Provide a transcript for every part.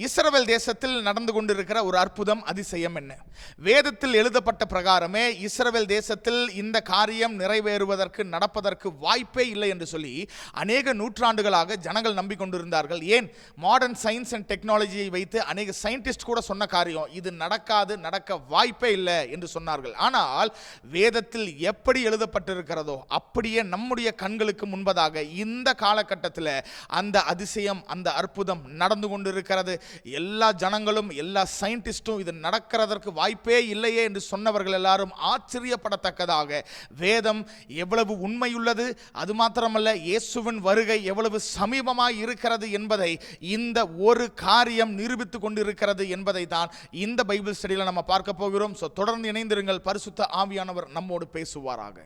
இஸ்ரவேல் தேசத்தில் நடந்து கொண்டிருக்கிற ஒரு அற்புதம் அதிசயம் என்ன? வேதத்தில் எழுதப்பட்ட பிரகாரமே இஸ்ரவேல் தேசத்தில் இந்த காரியம் நிறைவேறுவதற்கு நடப்பதற்கு வாய்ப்பே இல்லை என்று சொல்லி அநேக நூற்றாண்டுகளாக ஜனங்கள் நம்பிக்கொண்டிருந்தார்கள். ஏன், மாடர்ன் சயின்ஸ் அண்ட் டெக்னாலஜியை வைத்து அநேக சயின்டிஸ்ட் கூட சொன்ன காரியம் இது நடக்காது, நடக்க வாய்ப்பே இல்லை என்று சொன்னார்கள். ஆனால் வேதத்தில் எப்படி எழுதப்பட்டிருக்கிறதோ அப்படியே நம்முடைய கண்களுக்கு முன்பதாக இந்த காலகட்டத்தில் அந்த அதிசயம், அந்த அற்புதம் நடந்து கொண்டிருக்கிறது. எல்லா ஜனங்களும், எல்லா சயின்டிஸ்டும் இது நடக்கிறதற்கு வாய்ப்பே இல்லையே என்று சொன்னவர்கள் எல்லாரும் ஆச்சரியப்படத்தக்கதாக வேதம் எவ்வளவு உண்மையுள்ளது, அது மாத்திரமல்ல இயேசுவின் வருகை எவ்வளவு சமீபமாய் இருக்கிறது என்பதை இந்த ஒரு காரியம் நிரூபித்துக் கொண்டிருக்கிறது என்பதை தான் இந்த பைபிள் ஸ்டடியில் நம்ம பார்க்க போகிறோம். தொடர்ந்து இணைந்திருங்கள். பரிசுத்த ஆவியானவர் நம்மோடு பேசுவாராக.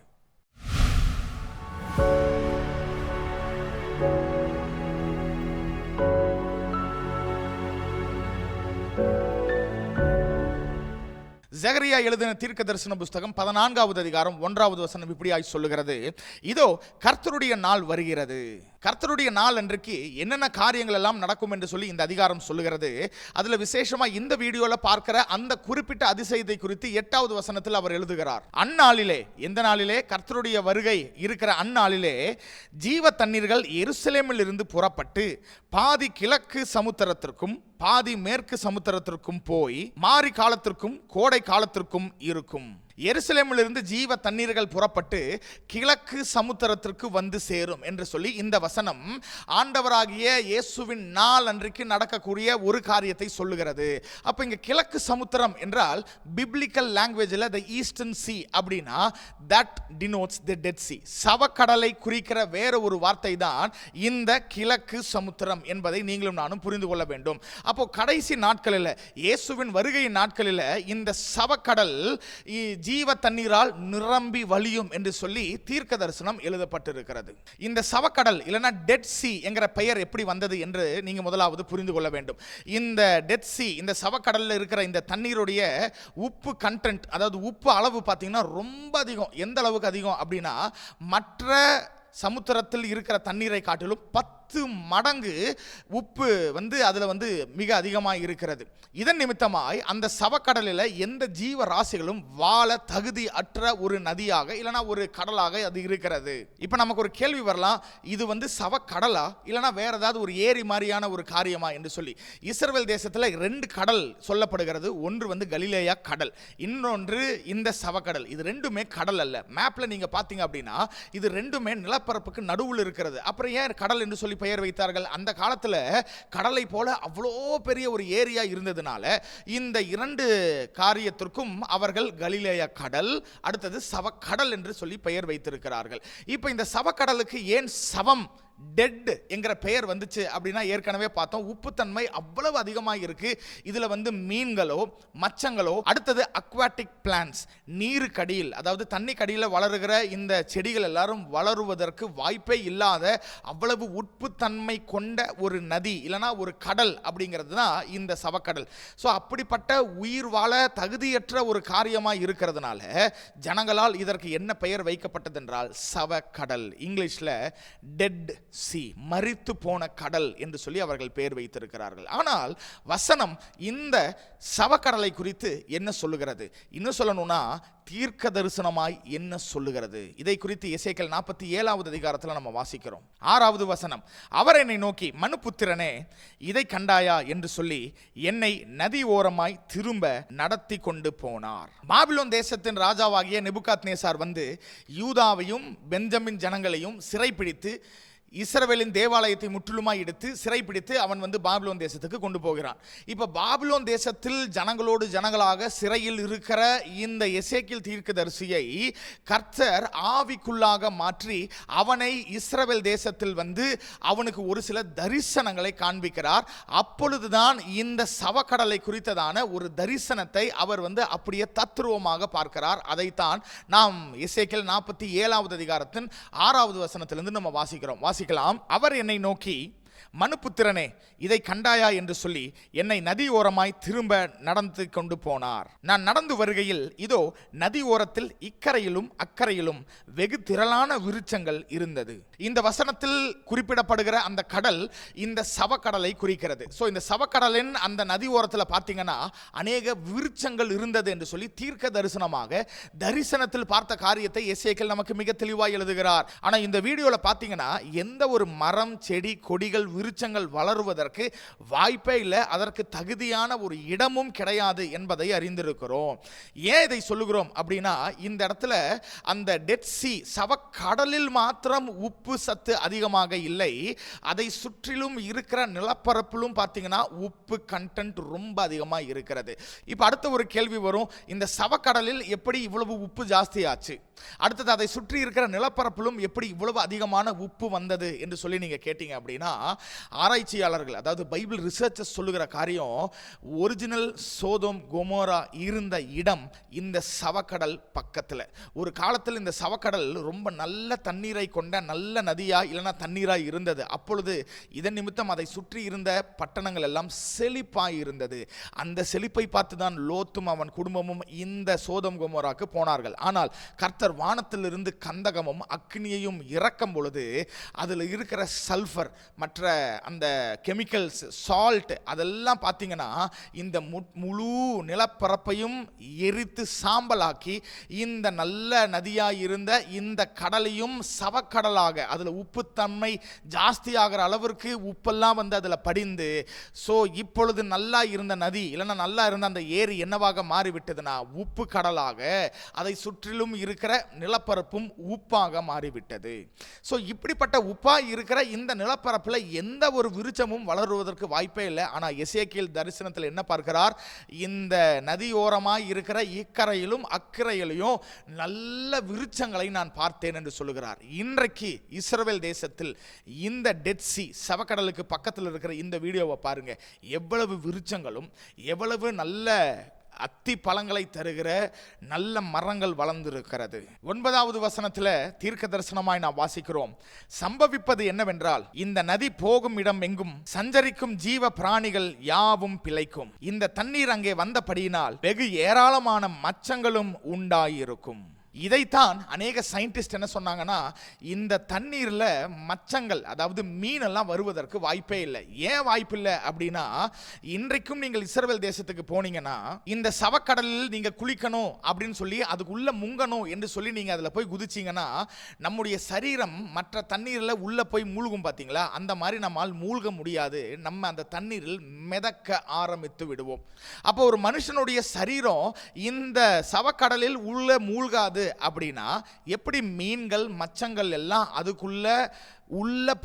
ஜெகரியா எழுதின தீர்க்க தரிசன புஸ்தகம் 14வது அதிகாரம் 1வது வசனம் இப்படியாய் சொல்லுகிறது, இதோ கர்த்தருடைய நாள் வருகிறது. கர்த்தருடைய நாள் அன்றைக்கு என்னென்ன காரியங்கள் எல்லாம் நடக்கும் என்று சொல்லி இந்த அதிகாரம் சொல்லுகிறது. அதுல விசேஷமா இந்த வீடியோல பார்க்கிற அந்த குறிப்பிட்ட அதிசயத்தை குறித்து 8வது வசனத்தில் அவர் எழுதுகிறார். அந்நாளிலே, எந்த நாளிலே? கர்த்தருடைய வருகை இருக்கிற அந்நாளிலே ஜீவ தண்ணீர்கள் எருசலேமில் இருந்து புறப்பட்டு பாதி கிழக்கு சமுத்திரத்திற்கும் பாதி மேற்கு சமுத்திரத்திற்கும் போய் மாரி காலத்திற்கும் கோடை காலத்திற்கும் இருக்கும். எருசலேமிலிருந்து ஜீவ தண்ணீர்கள் புறப்பட்டு கிழக்கு சமுத்திரத்திற்கு வந்து சேரும் என்று சொல்லி இந்த வசனம் ஆண்டவராகிய இயேசுவின் நாள் அன்றைக்கு நடக்கக்கூடிய ஒரு காரியத்தை சொல்லுகிறது. அப்ப இங்க கிழக்கு சமுத்திரம் என்றால் பிப்ளிக்கல் லாங்குவேஜில் தி ஈஸ்டர்ன் சீ அப்படின்னா தட் டினோட்ஸ் தி டெட் சீ, சவக்கடலை குறிக்கிற வேற ஒரு வார்த்தை தான் இந்த கிழக்கு சமுத்திரம் என்பதை நீங்களும் நானும் புரிந்து கொள்ள வேண்டும். அப்போ கடைசி நாட்களில், இயேசுவின் வருகை நாட்களில் இந்த சவக்கடல் ஜீவ தண்ணீரால் நிரம்பி வழியும் என்று சொல்லி தீர்க்க தரிசனம் எழுதப்பட்டிருக்கிறது. இந்த சவக்கடல் இல்லைன்னா டெட் சி என்கிற பெயர் எப்படி வந்தது என்று நீங்க முதலாவது புரிந்து கொள்ள வேண்டும். இந்த டெட் சி, இந்த சவக்கடலில் இருக்கிற இந்த தண்ணீருடைய உப்பு கண்டென்ட், அதாவது உப்பு அளவு பார்த்தீங்கன்னா ரொம்ப அதிகம். எந்த அளவுக்கு அதிகம் அப்படின்னா மற்ற சமுத்திரத்தில் இருக்கிற தண்ணீரை காட்டிலும் 10 மடங்கு உப்பு அதில் மிக அதிகமாக இருக்கிறது. இதன் நிமித்தமாய் அந்த சவக்கடலில் எந்த ஜீவ ராசிகளும் வாழ தகுதி அற்ற ஒரு நதியாக இல்லைனா ஒரு கடலாக அது இருக்கிறது. இப்போ நமக்கு ஒரு கேள்வி வரலாம், இது சவக்கடலா இல்லைனா வேற ஏதாவது ஒரு ஏரி மாதிரியான ஒரு காரியமா என்று சொல்லி. இஸ்ரவேல் தேசத்தில் 2 கடல் சொல்லப்படுகிறது. ஒன்று கலிலேயா கடல், இன்னொன்று இந்த சவக்கடல். இது ரெண்டுமே கடல் அல்ல. மேப்ல நீங்க பார்த்தீங்க அப்படின்னா இது ரெண்டுமே நிலப்பரப்புக்கு நடுவில் இருக்கிறது. அப்புறம் ஏன் கடல் என்று சொல்லி பெயர் வைத்தார்கள்? அந்த காலத்தில் கடலை போல அவ்வளோ பெரிய ஒரு ஏரியா இருந்ததுனால இந்த 2 காரியத்திற்கும் அவர்கள் கலிலேயா கடல், அடுத்தது சவக்கடல் என்று சொல்லி பெயர் வைத்திருக்கிறார்கள். இப்போ இந்த சவக்கடலுக்கு ஏன் சவம், டெட் என்கிற பெயர் வந்துச்சு அப்படின்னா ஏற்கனவே பார்த்தோம், உப்புத்தன்மை அவ்வளவு அதிகமாக இருக்கு. இதுல மீன்களோ மச்சங்களோ, அடுத்தது அக்வாட்டிக் பிளான்ஸ், நீருக்கடியில் அதாவது தண்ணி கடியில் வளருகிற இந்த செடிகள் எல்லாரும் வளருவதற்கு வாய்ப்பே இல்லாத அவ்வளவு உப்புத்தன்மை கொண்ட ஒரு நதி இல்லைனா ஒரு கடல் அப்படிங்கிறது தான் இந்த சவக்கடல். ஸோ அப்படிப்பட்ட உயிர் வாழ தகுதியற்ற ஒரு காரியமாக இருக்கிறதுனால ஜனங்களால் இதற்கு என்ன பெயர் வைக்கப்பட்டது என்றால் சவக்கடல், இங்கிலீஷில் டெட் சி, மரித்து போன கடல் என்று சொல்லி அவர்கள் பெயர் வைத்திருக்கிறார்கள். ஆனால் வசனம் இந்த சவக்கடலை குறித்து என்ன சொல்லுகிறது? இன்னும் சொல்லணும்னா தீர்க்க தரிசனமாய் என்ன சொல்லுகிறது? இதை குறித்து எசேக்கியேல் 47வது அதிகாரத்தில் நம்ம வாசிக்கிறோம். 6வது வசனம், அவர் என்னை நோக்கி, மனுபுத்திரனே இதை கண்டாயா என்று சொல்லி என்னை நதி ஓரமாய் திரும்ப நடத்தி கொண்டு போனார். பாபிலோன் தேசத்தின் ராஜாவாகிய நேபுகாத்நேசார் யூதாவையும் பெஞ்சமின் ஜனங்களையும் சிறைப்பிடித்து இஸ்ரவேலின் தேவாலயத்தை முற்றிலுமாய் எடுத்து சிறைப்பிடித்து அவன் பாபிலோன் தேசத்துக்கு கொண்டு போகிறான். இப்போ பாபிலோன் தேசத்தில் ஜனங்களோடு ஜனங்களாக சிறையில் இருக்கிற இந்த எசேக்கியேல் தீர்க்கதரிசியை கர்த்தர் ஆவிக்குள்ளாக மாற்றி அவனை இஸ்ரவேல் தேசத்தில் அவனுக்கு ஒரு சில தரிசனங்களை காண்பிக்கிறார். அப்பொழுதுதான் இந்த சவக்கடலை குறித்ததான ஒரு தரிசனத்தை அவர் அப்படியே தத்துருவமாக பார்க்கிறார். அதைத்தான் நாம் எசேக்கியேல் 47வது அதிகாரத்தின் 6வது வசனத்திலிருந்து நம்ம வாசிக்கிறோம். அவர் என்னை நோக்கி, மனுபுத்திரனே, இதை கண்டாயா என்று சொல்லி என்னை நதி ஓரமாய் திரும்ப நடந்து கொண்டு போனார். நான் நடந்து வருகையில் இதோ நதி ஓரத்தில் இக்கரையிலும் அக்கரையிலும் வெகு திரளான விருட்சங்கள் இருந்தது. இந்த வசனத்தில் குறிப்பிடப்படுகிற அந்த கடல் இந்த சவக்கடலை குறிக்கிறது. ஸோ இந்த சவக்கடலின் அந்த நதி ஓரத்தில் பார்த்தீங்கன்னா அநேக விருட்சங்கள் இருந்தது என்று சொல்லி தீர்க்க தரிசனமாக தரிசனத்தில் பார்த்த காரியத்தை எசேக்கியேல் நமக்கு மிக தெளிவாக எழுதுகிறார். ஆனால் இந்த வீடியோவில் பார்த்தீங்கன்னா எந்த ஒரு மரம், செடி, கொடிகள், விருட்சங்கள் வளருவதற்கு வாய்ப்பே இல்லை, அதற்கு தகுதியான ஒரு இடமும் கிடையாது என்பதை அறிந்திருக்கிறோம். ஏன் இதை சொல்லுகிறோம் அப்படின்னா, இந்த இடத்துல அந்த டெட் சி சவக்கடலில் மாத்திரம் உப்பு சத்து அதிகமாக இல்லை, அதை சுற்றிலும் இருக்கிற நிலப்பரப்பிலும் பார்த்தீங்கன்னா உப்பு கண்டென்ட் ரொம்ப அதிகமாக இருக்கிறது. இப்போ அடுத்த ஒரு கேள்வி வரும், இந்த சவக்கடலில் எப்படி இவ்வளவு உப்பு ஜாஸ்தி ஆச்சு? அடுத்தது அதை சுற்றி இருக்கிற நிலப்பரப்பிலும் எப்படி இவ்வளவு அதிகமான உப்பு வந்தது என்று சொல்லி நீங்க கேட்டீங்க அப்படின்னா, ஆராய்ச்சியாளர்கள், அதாவது பைபிள் ரிசர்ச்சர்ஸ் சொல்லுகிற காரியம், ஒரிஜினல் சோதோம் கொமோரா இருந்த இடம் இந்த சவக்கடல் பக்கத்தில். ஒரு காலத்தில் இந்த சவக்கடல் ரொம்ப நல்ல தண்ணீரை கொண்ட நல்ல நதியா இல்லைன்னா தண்ணீராய் இருந்தது. அப்பொழுது இதன் நிமித்தம் அதை சுற்றி இருந்த பட்டணங்கள் எல்லாம் செழிப்பாய் இருந்தது. அந்த செழிப்பை பார்த்து தான் லோத்தும் அவன் குடும்பமும் இந்த சோதோம் கொமோராக்கு போனார்கள். ஆனால் கர்த்தர் வானத்திலிருந்து கந்தகமும் அக்னியையும் இறக்கும் பொழுது அதில் இருக்கிற சல்ஃபர், மற்ற அந்த கெமிக்கல்ஸ், சால்ட், அதெல்லாம் பார்த்தீங்கன்னா இந்த முழு நிலப்பரப்பையும் எரித்து சாம்பலாக்கி இந்த நல்ல நதியாக இருந்த இந்த கடலையும் சவக்கடலாக, அதில் உப்புத்தன்மை ஜாஸ்தியாகிற அளவிற்கு உப்பெல்லாம் வந்து அதில் படிந்து, ஸோ இப்பொழுது நல்லா இருந்த நதி இல்லைன்னா நல்லா இருந்த அந்த ஏரி என்னவாக மாறிவிட்டதுன்னா உப்பு கடலாக, அதை சுற்றிலும் இருக்கிற நிலப்பரப்பும் உப்பாக மாறிவிட்டது. ஸோ இப்படிப்பட்ட உப்பாக இருக்கிற இந்த நிலப்பரப்பில் எந்த ஒரு விருட்சமும் வளருவதற்கு வாய்ப்பே இல்லை. ஆனால் எசேக்கியேல் தரிசனத்தில் என்ன பார்க்கிறார்? இந்த நதியோரமாய் இருக்கிற இக்கரையிலும் அக்கரையிலும் நல்ல விருட்சங்களை நான் பார்த்தேன் என்று சொல்லுகிறார். இன்றைக்கு இஸ்ரவேல் தேசத்தில் இந்த டெட் சி சவக்கடலுக்கு பக்கத்தில் இருக்கிற இந்த வீடியோவை பாருங்க, எவ்வளவு விருட்சங்களும் எவ்வளவு நல்ல அத்தி பழங்களை தருகிற நல்ல மரங்கள் வளர்ந்திருக்கிறது. 9வது வசனத்தில் தீர்க்க தரிசனமாய் நாம் வாசிக்கிறோம், சம்பவிப்பது என்னவென்றால், இந்த நதி போகும் இடம் எங்கும் சஞ்சரிக்கும் ஜீவ பிராணிகள் யாவும் பிழைக்கும். இந்த தண்ணீர் அங்கே வந்தபடியினால் வெகு ஏராளமான மச்சங்களும் உண்டாயிருக்கும். இதைத்தான் அநேக சயின்டிஸ்ட் என்ன சொன்னாங்கன்னா, இந்த தண்ணீரில் மச்சங்கள், அதாவது மீனெல்லாம் வருவதற்கு வாய்ப்பே இல்லை. ஏன் வாய்ப்பு இல்லை அப்படின்னா, இன்றைக்கும் நீங்கள் இஸ்ரவேல் தேசத்துக்கு போனீங்கன்னா இந்த சவக்கடலில் நீங்கள் குளிக்கணும் அப்படின்னு சொல்லி அதுக்குள்ளே முங்கணும் என்று சொல்லி நீங்கள் அதில் போய் குதிச்சிங்கன்னா நம்முடைய சரீரம் மற்ற தண்ணீரில் உள்ளே போய் மூழ்கும். பார்த்தீங்களா? அந்த மாதிரி நம்மால் மூழ்க முடியாது. நம்ம அந்த தண்ணீரில் மிதக்க ஆரம்பித்து விடுவோம். அப்போ ஒரு மனுஷனுடைய சரீரம் இந்த சவக்கடலில் உள்ள மூழ்காது அப்படின்னா எப்படி மீன்கள், மச்சங்கள் எல்லாம் அதுக்குள்ள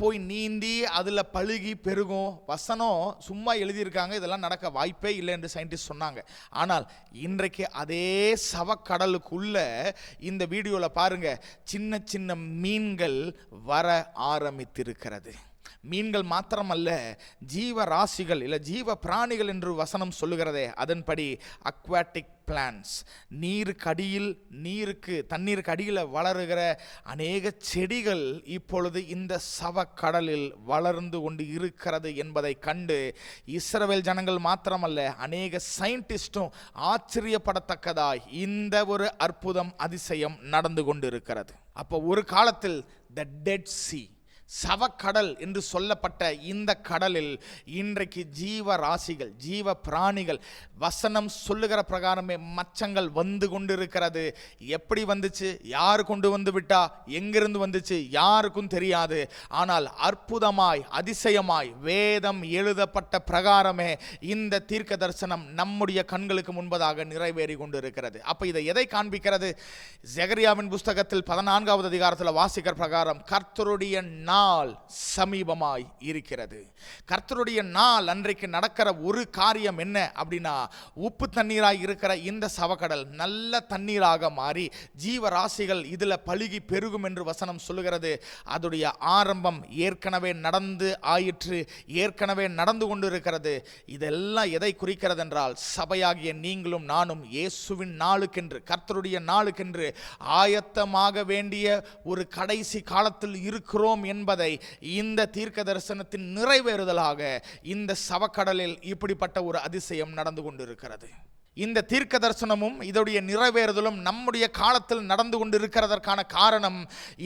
போய் நீந்தி அதுல பழுகி பெருகும்? வசனம் சும்மா எழுதியிருக்காங்க, இதெல்லாம் நடக்க வாய்ப்பே இல்லை என்று சயின்டிஸ்ட் சொன்னாங்க. ஆனால் இன்றைக்கு அதே சவக்கடலுக்குள்ள இந்த வீடியோல பாருங்க, சின்ன சின்ன மீன்கள் வர ஆரம்பித்திருக்கிறது. மீன்கள் மாத்திரமல்ல, ஜீவ ராசிகள் இல்லை ஜீவ பிராணிகள் என்று வசனம் சொல்லுகிறதே, அதன்படி அக்வாட்டிக் பிளான்ஸ், தண்ணீருக்கு அடியில் வளருகிற அநேக செடிகள் இப்பொழுது இந்த சவக்கடலில் வளர்ந்து கொண்டு இருக்கிறது என்பதை கண்டு இஸ்ரவேல் ஜனங்கள் மாத்திரமல்ல, அநேக சயின்டிஸ்டும் ஆச்சரியப்படத்தக்கதாய் இந்த ஒரு அற்புதம், அதிசயம் நடந்து கொண்டு இருக்கிறது. அப்போ ஒரு காலத்தில் த டெட் சி, சவக்கடல் என்று சொல்லப்பட்ட இந்த கடலில் இன்றைக்கு ஜீவ ராசிகள், ஜீவ பிராணிகள், வசனம் சொல்லுகிற பிரகாரமே மச்சங்கள் வந்து கொண்டிருக்கிறது. எப்படி வந்துச்சு? யார் கொண்டு வந்து விட்டா? எங்கிருந்து வந்துச்சு? யாருக்கும் தெரியாது. ஆனால் அற்புதமாய், அதிசயமாய் வேதம் எழுதப்பட்ட பிரகாரமே இந்த தீர்க்க தரிசனம் நம்முடைய கண்களுக்கு முன்பதாக நிறைவேறி கொண்டிருக்கிறது. அப்ப இதை எதை காண்பிக்கிறது? ஜெகரியாவின் புஸ்தகத்தில் 14வது அதிகாரத்தில் வாசிக்கிற பிரகாரம் கர்த்தருடைய நாள் சமீபமாய் இருக்கிறது. கர்த்தருடைய நாள் அன்றைக்கு நடக்கிற ஒரு காரியம் என்ன அப்படின்னா, உப்பு தண்ணீராய் இருக்கிற இந்த சவக்கடல் நல்ல தண்ணீராக மாறி ஜீவராசிகள் இதுல பழுகி பெருகும் என்று வசனம் சொல்லுகிறது. அதோடைய ஆரம்பம் ஏற்கனவே நடந்து ஆயிற்று, ஏற்கனவே நடந்து கொண்டிருக்கிறது. இதெல்லாம் எதை குறிக்கிறது என்றால், சபையாகிய நீங்களும் நானும் இயேசுவின் நாளுக்கென்று, கர்த்தருடைய நாளுக்கென்று ஆயத்தமாக வேண்டிய ஒரு கடைசி காலத்தில் இருக்கிறோம் என்பதை என்பதை இந்த தீர்க்க தரிசனத்தின் நிறைவேறுதலாக இந்த சவக்கடலில் இப்படிப்பட்ட ஒரு அதிசயம் நடந்து கொண்டிருக்கிறது. இந்த தீர்க்க தரிசனமும் இதோடைய நிறைவேறுதலும் நம்முடைய காலத்தில் நடந்து கொண்டிருக்கிறதற்கான காரணம்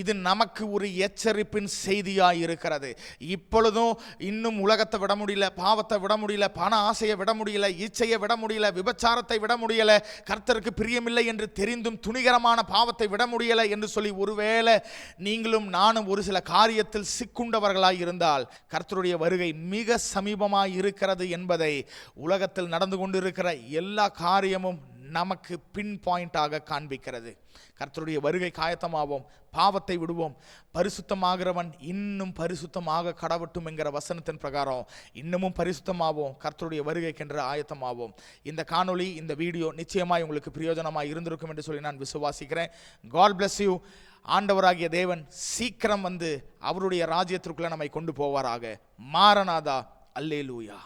இது நமக்கு ஒரு எச்சரிப்பின் செய்தியாய் இருக்கிறது. இப்பொழுதும் இன்னும் உலகத்தை விட முடியல, பாவத்தை விட முடியல, பண ஆசையை விட முடியல, இச்சையை விட முடியல, விபச்சாரத்தை விட முடியல, கர்த்தருக்கு பிரியமில்லை என்று தெரிந்தும் துணிகரமான பாவத்தை விட முடியல என்று சொல்லி ஒருவேளை நீங்களும் நானும் ஒரு சில காரியத்தில் சிக்குண்டவர்களாய் இருந்தால் கர்த்தருடைய வருகை மிக சமீபமாய் இருக்கிறது என்பதை உலகத்தில் நடந்து கொண்டிருக்கிற எல்லா காரியமும் நமக்கு பின் பாயிண்டாக காண்பிக்கிறது. கர்த்தருடைய வருகை காயத்தமாவோம், பாவத்தை விடுவோம், பரிசுத்தமாகிறவன் இன்னும் பரிசுத்தமாக கடவட்டும் என்கிற வசனத்தின் பிரகாரம் இன்னமும் பரிசுத்தமாவோம், கர்த்தருடைய வருகைக்கென்று ஆயத்தமாவோம். இந்த காணொளி, இந்த வீடியோ நிச்சயமாய் உங்களுக்கு பிரயோஜனமாக இருந்திருக்கும் என்று சொல்லி நான் விசுவாசிக்கிறேன். God bless you. ஆண்டவராகிய தேவன் சீக்கிரம் வந்து அவருடைய ராஜ்யத்திற்குள்ள நம்மை கொண்டு போவாராக. மாரநாதா. அல்லேலூயா.